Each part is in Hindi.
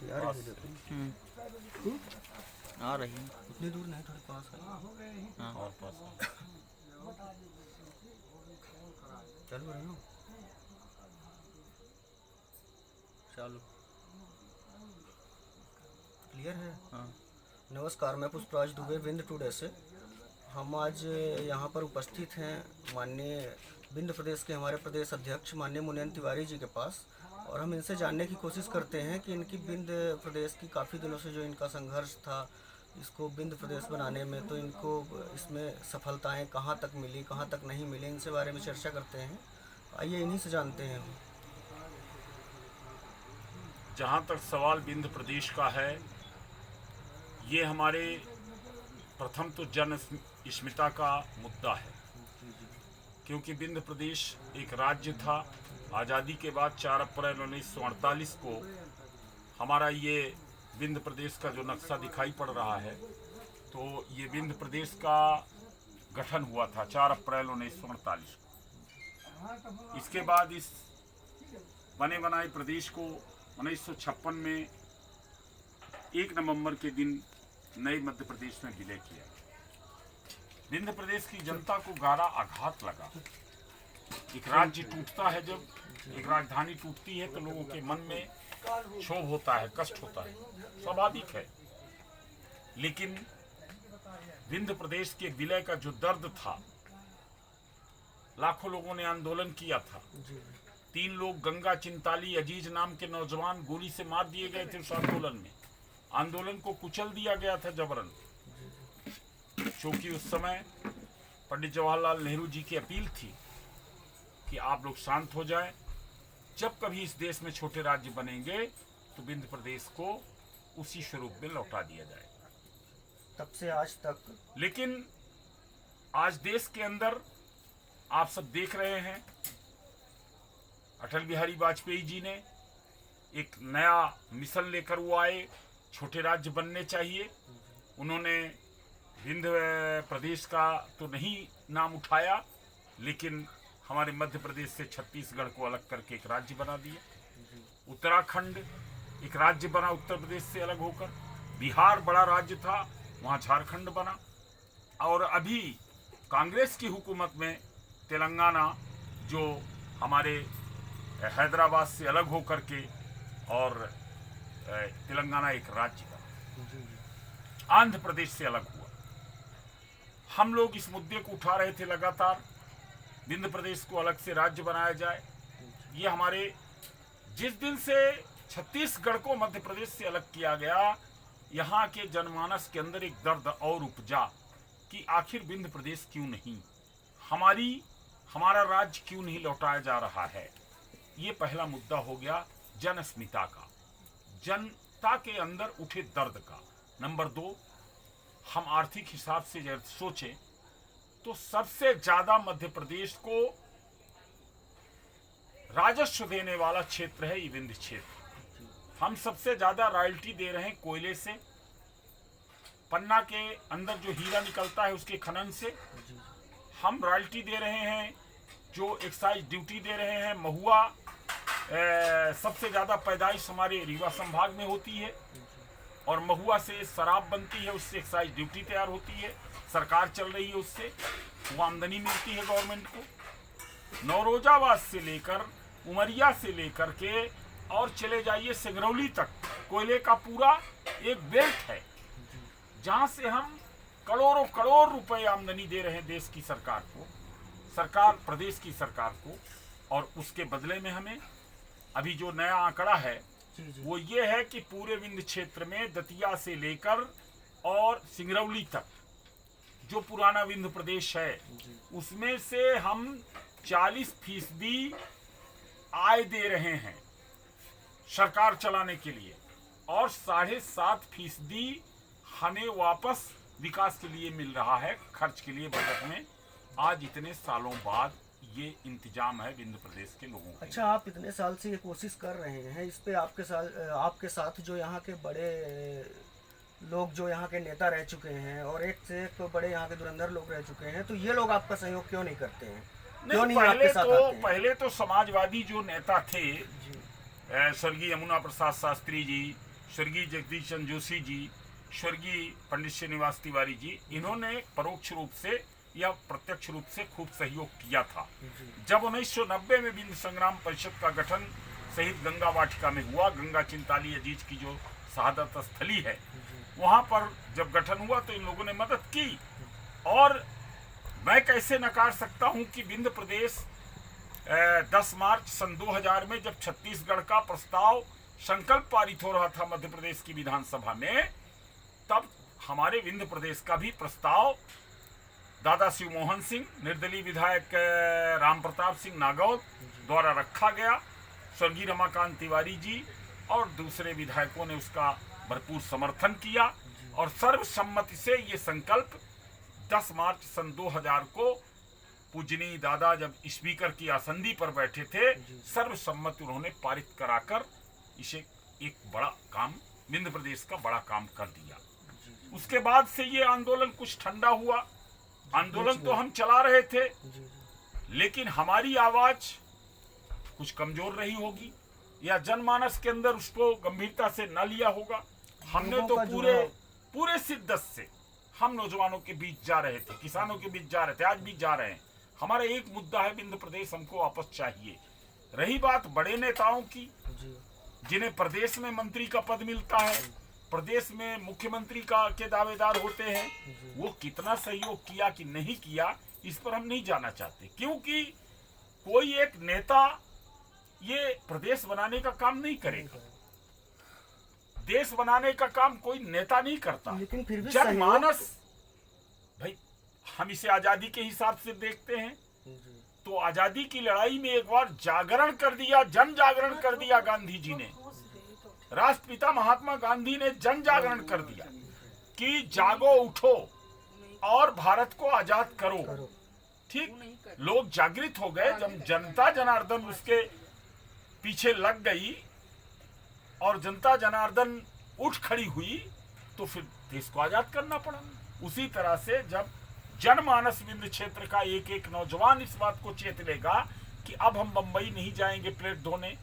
आ रही है, देखो आ रही है। उतनी दूर नहीं, थोड़े पास है। हाँ और पास चालू है ना, चालू क्लियर है। हाँ। नमस्कार, मैं पुष्पराज दुबे विंध्य टुडे से। हम आज यहाँ पर उपस्थित हैं माननीय विंध्य प्रदेश के हमारे प्रदेश अध्यक्ष माननीय मुनीन्द्र तिवारी जी के पास, और हम इनसे जानने की कोशिश करते हैं कि इनकी विंध्य प्रदेश की काफ़ी दिनों से जो इनका संघर्ष था इसको विंध्य प्रदेश बनाने में, तो इनको इसमें सफलताएं कहाँ तक मिली, कहाँ तक नहीं मिली, इनसे बारे में चर्चा करते हैं। आइए इन्हीं से जानते हैं हम। जहाँ तक सवाल विंध्य प्रदेश का है, ये हमारे प्रथम तो जन स्मिता का मुद्दा है, क्योंकि विंध्य प्रदेश एक राज्य था। आज़ादी के बाद 4 अप्रैल 1948 को हमारा ये विंध्य प्रदेश का जो नक्शा दिखाई पड़ रहा है, तो ये विंध्य प्रदेश का गठन हुआ था 4 अप्रैल 1948 को। इसके बाद इस बने बनाए प्रदेश को 1956 में 1 नवंबर के दिन नए मध्य प्रदेश में विलय किया। विंध्य प्रदेश की जनता को गहरा आघात लगा। एक राज्य टूटता है, जब एक राजधानी टूटती है तो लोगों के मन में क्षोभ होता है, कष्ट होता है, स्वाभाविक है। लेकिन विंध्य प्रदेश के विलय का जो दर्द था, लाखों लोगों ने आंदोलन किया था। 3 लोग गंगा चिंताली अजीज नाम के नौजवान गोली से मार दिए गए थे उस आंदोलन में। आंदोलन को कुचल दिया गया था जबरन, क्योंकि उस समय पंडित जवाहरलाल नेहरू जी की अपील थी कि आप लोग शांत हो जाएं। जब कभी इस देश में छोटे राज्य बनेंगे तो विंध्य प्रदेश को उसी स्वरूप में लौटा दिया जाएगा। तब से आज तक। लेकिन आज देश के अंदर आप सब देख रहे हैं, अटल बिहारी वाजपेयी जी ने एक नया मिशन लेकर वो आए, छोटे राज्य बनने चाहिए। उन्होंने विंध्य प्रदेश का तो नहीं नाम उठाया, लेकिन हमारे मध्य प्रदेश से छत्तीसगढ़ को अलग करके एक राज्य बना दिया। उत्तराखंड एक राज्य बना उत्तर प्रदेश से अलग होकर। बिहार बड़ा राज्य था, वहाँ झारखंड बना। और अभी कांग्रेस की हुकूमत में तेलंगाना, जो हमारे हैदराबाद से अलग होकर के, और तेलंगाना एक राज्य बना, आंध्र प्रदेश से अलग हुआ। हम लोग इस मुद्दे को उठा रहे थे लगातार, विंध्य प्रदेश को अलग से राज्य बनाया जाए। ये हमारे जिस दिन से छत्तीसगढ़ को मध्य प्रदेश से अलग किया गया, यहाँ के जनमानस के अंदर एक दर्द और उपजा कि आखिर विंध्य प्रदेश क्यों नहीं, हमारा राज्य क्यों नहीं लौटाया जा रहा है। ये पहला मुद्दा हो गया जनस्मिता का, जनता के अंदर उठे दर्द का। नंबर 2, हम आर्थिक हिसाब से जब सोचें तो सबसे ज्यादा मध्य प्रदेश को राजस्व देने वाला क्षेत्र है ये विंध्य क्षेत्र। हम सबसे ज्यादा रॉयल्टी दे रहे हैं कोयले से, पन्ना के अंदर जो हीरा निकलता है उसके खनन से हम रॉयल्टी दे रहे हैं, जो एक्साइज ड्यूटी दे रहे हैं। महुआ सबसे ज्यादा पैदाइश हमारे रीवा संभाग में होती है, और महुआ से शराब बनती है, उससे एक्साइज ड्यूटी तैयार होती है, सरकार चल रही है, उससे वो आमदनी मिलती है गवर्नमेंट को। नौरोजाबाद से लेकर उमरिया से लेकर के और चले जाइए सिंगरौली तक, कोयले का पूरा एक बेल्ट है, जहां से हम करोड़ों करोड़ रुपए आमदनी दे रहे हैं देश की सरकार को, प्रदेश की सरकार को। और उसके बदले में हमें अभी जो नया आंकड़ा है वो ये है कि पूरे विंध्य क्षेत्र में दतिया से लेकर और सिंगरौली तक जो पुराना विंध्य प्रदेश है, उसमें से हम 40% आय दे रहे हैं सरकार चलाने के लिए, और 7.5% हमें वापस विकास के लिए मिल रहा है, खर्च के लिए बजट में। आज इतने सालों बाद ये इंतजाम है विंध्य प्रदेश के लोगों का। अच्छा, आप इतने साल से ये कोशिश कर रहे हैं, इस पे आपके साथ जो यहाँ के बड़े लोग, जो यहाँ के नेता रह चुके हैं, और एक से एक तो बड़े यहाँ के धुरंधर लोग रह चुके हैं, तो ये लोग आपका सहयोग क्यों नहीं करते हैं? क्यों नहीं आपके साथ आते हैं? पहले तो समाजवादी जो नेता थे, स्वर्गीय यमुना प्रसाद शास्त्री जी, स्वर्गीय जगदीश चंद्र जोशी जी, स्वर्गीय पंडित श्रीनिवास तिवारी जी, इन्होंने परोक्ष रूप से या प्रत्यक्ष रूप से खूब सहयोग किया था। जब 1990 में बिंद संग्राम परिषद का गठन शहीद गंगा वाटिका में हुआ, गंगा चिंताली अजीज की जो शहादत स्थली है, वहां पर जब गठन हुआ तो इन लोगों ने मदद की। और मैं कैसे नकार सकता हूं कि बिंद प्रदेश 10 मार्च सन 2000 में जब छत्तीसगढ़ का प्रस्ताव संकल्प पारित हो रहा था मध्य प्रदेश की विधानसभा में, तब हमारे विंध्य प्रदेश का भी प्रस्ताव दादा शिव मोहन सिंह, निर्दलीय विधायक राम प्रताप सिंह नागौर द्वारा रखा गया। स्वर्गीय रमाकांत तिवारी जी और दूसरे विधायकों ने उसका भरपूर समर्थन किया और सर्वसम्मति से ये संकल्प 10 मार्च सन 2000 को पूजनीय दादा जब स्पीकर की आसंदी पर बैठे थे, सर्वसम्मति उन्होंने पारित कराकर इसे एक बड़ा काम, विंध्य प्रदेश का बड़ा काम कर दिया। उसके बाद से ये आंदोलन कुछ ठंडा हुआ। आंदोलन तो हम चला रहे थे, लेकिन हमारी आवाज कुछ कमजोर रही होगी या जनमानस के अंदर उसको गंभीरता से न लिया होगा। हमने तो पूरे शिद्दत से हम नौजवानों के बीच जा रहे थे, किसानों के बीच जा रहे थे, आज भी जा रहे हैं। हमारा एक मुद्दा है, विंध्य प्रदेश हमको वापस चाहिए। रही बात बड़े नेताओं की, जिन्हें प्रदेश में मंत्री का पद मिलता है, प्रदेश में मुख्यमंत्री का के दावेदार होते हैं, वो कितना सहयोग किया कि नहीं किया, इस पर हम नहीं जाना चाहते, क्योंकि कोई एक नेता ये प्रदेश बनाने का काम नहीं करेगा। देश बनाने का काम कोई नेता नहीं करता, लेकिन फिर भी जनमानस, भाई हम इसे आजादी के हिसाब से देखते हैं तो आजादी की लड़ाई में एक बार जागरण कर दिया, जन जागरण कर दिया गांधी जी ने। राष्ट्रपिता महात्मा गांधी ने जन जागरण कर दिया कि जागो उठो और भारत को आजाद करो। ठीक, लोग जागृत हो गए। जब जनता जनार्दन उसके पीछे लग गई और जनता जनार्दन उठ खड़ी हुई तो फिर देश को आजाद करना पड़ा। उसी तरह से जब जनमानस विंध्य क्षेत्र का एक एक नौजवान इस बात को चेत लेगा कि अब हम बंबई नहीं जाएंगे प्लेट धोने,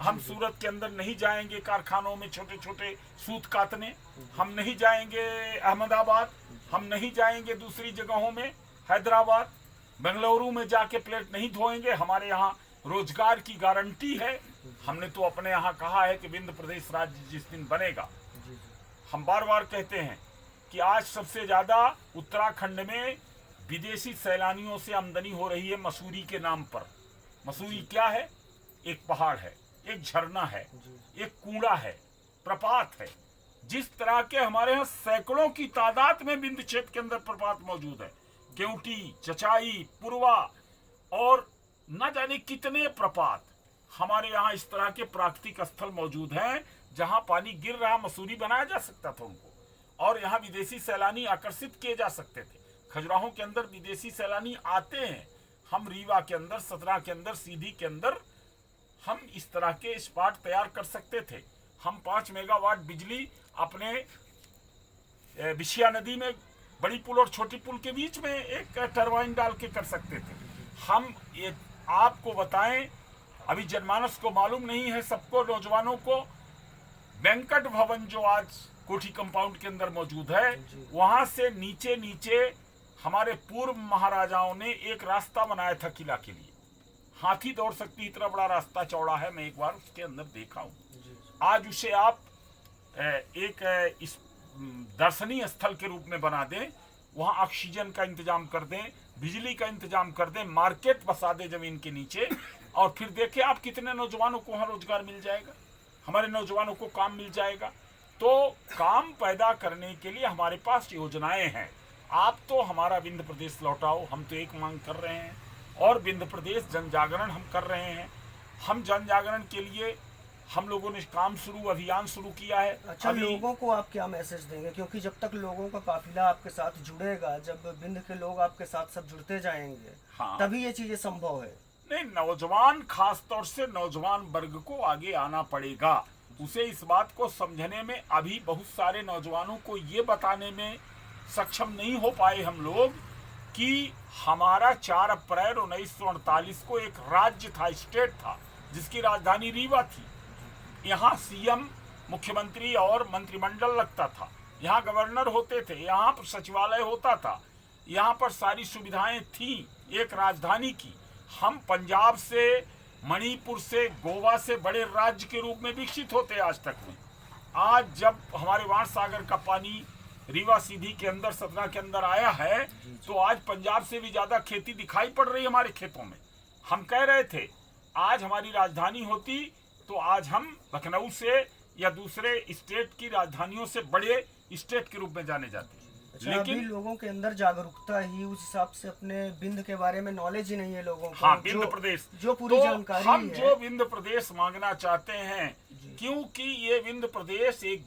हम सूरत के अंदर नहीं जाएंगे कारखानों में छोटे छोटे सूत काटने, हम नहीं जाएंगे अहमदाबाद, हम नहीं जाएंगे दूसरी जगहों में, हैदराबाद बेंगलुरु में जाके प्लेट नहीं धोएंगे, हमारे यहाँ रोजगार की गारंटी है। हमने तो अपने यहाँ कहा है कि विंध्य प्रदेश राज्य जिस दिन बनेगा, हम बार बार कहते हैं कि आज सबसे ज्यादा उत्तराखंड में विदेशी सैलानियों से आमदनी हो रही है मसूरी के नाम पर। मसूरी क्या है? एक पहाड़ है, एक झरना है, एक कूड़ा है, प्रपात है। जिस तरह के हमारे यहाँ सैकड़ों की तादाद में विंध्य क्षेत्र के अंदर प्रपात मौजूद है, केवटी, चचाई, पुरवा और न जाने कितने प्रपात हमारे यहाँ इस तरह के प्राकृतिक स्थल मौजूद हैं जहां पानी गिर रहा, मसूरी बनाया जा सकता था उनको, और यहाँ विदेशी सैलानी आकर्षित किए जा सकते थे। खजुराहों के अंदर विदेशी सैलानी आते हैं, हम रीवा के अंदर, सतना के अंदर, सीधी के अंदर हम इस तरह के स्पॉट तैयार कर सकते थे। हम 5 मेगावाट बिजली अपने विशिया नदी में बड़ी पुल और छोटी पुल के बीच में एक टरबाइन डाल के कर सकते थे। हम ये आपको बताएं, अभी जनमानस को मालूम नहीं है, सबको नौजवानों को, वेंकट भवन जो आज कोठी कंपाउंड के अंदर मौजूद है, वहां से नीचे नीचे हमारे पूर्व महाराजाओं ने एक रास्ता बनाया था किला के लिए। हाथी दौड़ सकती इतना बड़ा रास्ता चौड़ा है, मैं एक बार उसके अंदर देखा हूं। आज उसे आप एक इस दर्शनीय स्थल के रूप में बना दें, वहां ऑक्सीजन का इंतजाम कर दें, बिजली का इंतजाम कर दें, मार्केट बसा दें जमीन के नीचे, और फिर देखें आप कितने नौजवानों को वहां रोजगार मिल जाएगा, हमारे नौजवानों को काम मिल जाएगा। तो काम पैदा करने के लिए हमारे पास योजनाएं हैं। आप तो हमारा विंध्य प्रदेश लौटाओ, हम तो एक मांग कर रहे हैं, और विंध्य प्रदेश जन जागरण हम कर रहे हैं। हम जन जागरण के लिए हम लोगों ने काम शुरू, अभियान शुरू किया है। अच्छा, लोगों को आप क्या मैसेज देंगे? क्योंकि जब तक लोगों का काफिला आपके साथ जुड़ेगा, जब विंध्य के लोग आपके साथ सब जुड़ते जाएंगे, हाँ, तभी ये चीजें संभव है। नहीं, नौजवान, खास तौर से नौजवान वर्ग को आगे आना पड़ेगा। उसे इस बात को समझने में, अभी बहुत सारे नौजवानों को ये बताने में सक्षम नहीं हो पाए हम लोग कि हमारा 4 अप्रैल 1948 को एक राज्य था, स्टेट था, जिसकी राजधानी रीवा थी। यहाँ सीएम मुख्यमंत्री और मंत्रिमंडल लगता था, यहाँ गवर्नर होते थे, यहाँ पर सचिवालय होता था, यहाँ पर सारी सुविधाएं थी एक राजधानी की। हम पंजाब से, मणिपुर से, गोवा से बड़े राज्य के रूप में विकसित होते आज तक में। आज जब हमारे वाण सागर का पानी रीवा सीधी के अंदर, सतना के अंदर आया है, तो आज पंजाब से भी ज्यादा खेती दिखाई पड़ रही है हमारे खेतों में। हम कह रहे थे आज हमारी राजधानी होती तो आज हम लखनऊ से या दूसरे स्टेट की राजधानियों से बड़े स्टेट के रूप में जाने जाते। अच्छा, लेकिन अभी लोगों के अंदर जागरूकता ही उस हिसाब से, अपने विंध्य के बारे में नॉलेज ही नहीं है लोगों को। हाँ, विंध्य प्रदेश जो पूरी तो जानकारी हम है, जो विंध्य प्रदेश मांगना चाहते हैं, क्योंकि ये विंध्य प्रदेश एक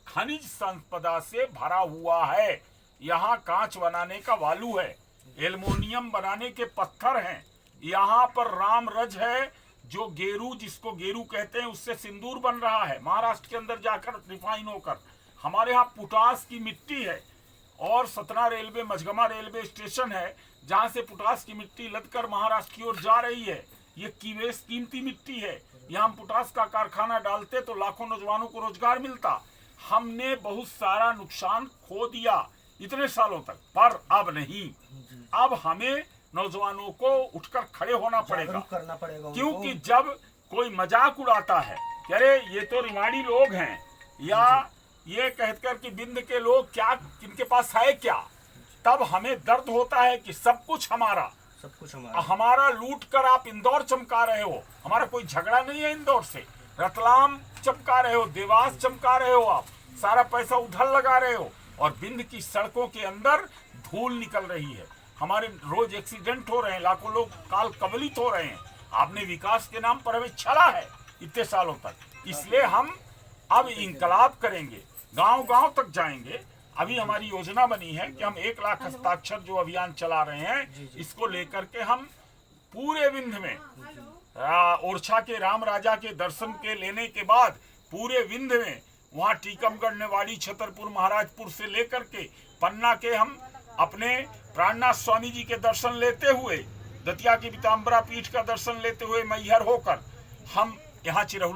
खनिज संपदा से भरा हुआ है। यहाँ कांच बनाने का वालू है, एल्युमिनियम बनाने के पत्थर हैं, यहाँ पर राम रज है, जो गेरू, जिसको गेरू कहते हैं, उससे सिंदूर बन रहा है महाराष्ट्र के अंदर जाकर रिफाइन होकर। हमारे यहाँ पोटास की मिट्टी है, और सतना रेलवे, मझगमा रेलवे स्टेशन है, जहाँ से पोटास की मिट्टी लदकर महाराष्ट्र की ओर जा रही है। ये कीमती मिट्टी है। यहाँ हम पोटास का कारखाना डालते तो लाखों नौजवानों को रोजगार मिलता। हमने बहुत सारा नुकसान खो दिया इतने सालों तक, पर अब नहीं। अब हमें नौजवानों को उठकर खड़े होना पड़ेगा, करना पड़ेगा, क्योंकि जब कोई मजाक उड़ाता है कि अरे ये तो रिवाड़ी लोग हैं, या ये कहकर कि बिंद के लोग क्या, इनके पास है क्या, तब हमें दर्द होता है कि सब कुछ हमारा हमारा लूट कर आप इंदौर चमका रहे हो। हमारा कोई झगड़ा नहीं है इंदौर से, रतलाम चमका रहे हो, देवास चमका रहे हो, आप सारा पैसा उधर लगा रहे हो, और बिंद की सड़कों के अंदर धूल निकल रही है। हमारे रोज एक्सीडेंट हो रहे हैं, लाखों लोग काल कबलित हो रहे हैं। आपने विकास के नाम पर हमें छला है इतने सालों तक, इसलिए हम अब इंकलाब करेंगे, गांव गांव तक जाएंगे। अभी हमारी योजना बनी है कि हम 1 लाख हस्ताक्षर जो अभियान चला रहे हैं, इसको लेकर के हम पूरे विंध्य में, ओरछा के राम राजा के दर्शन के लेने के बाद पूरे विंध्य में, वहाँ टीकमगढ़, नेवाड़ी, छतरपुर, महाराजपुर से लेकर के पन्ना के हम अपने प्राणनाथ स्वामी जी के दर्शन लेते हुए, दतिया की पीताम्बरा पीठ का दर्शन लेते हुए, मैहर होकर हम यहाँ चिरहुला